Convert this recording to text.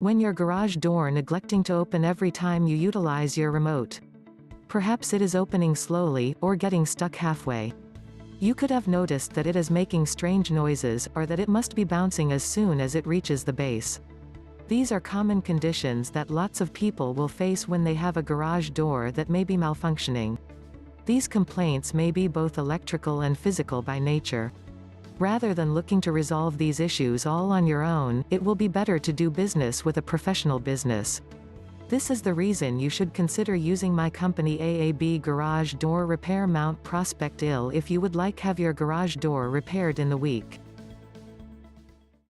When your garage door neglecting to open every time you utilize your remote. Perhaps it is opening slowly, or getting stuck halfway. You could have noticed that it is making strange noises, or that it must be bouncing as soon as it reaches the base. These are common conditions that lots of people will face when they have a garage door that may be malfunctioning. These complaints may be both electrical and physical by nature. Rather than looking to resolve these issues all on your own, it will be better to do business with a professional business. This is the reason you should consider using my company AAB Garage Door Repair Mount Prospect IL if you would like have your garage door repaired in the week.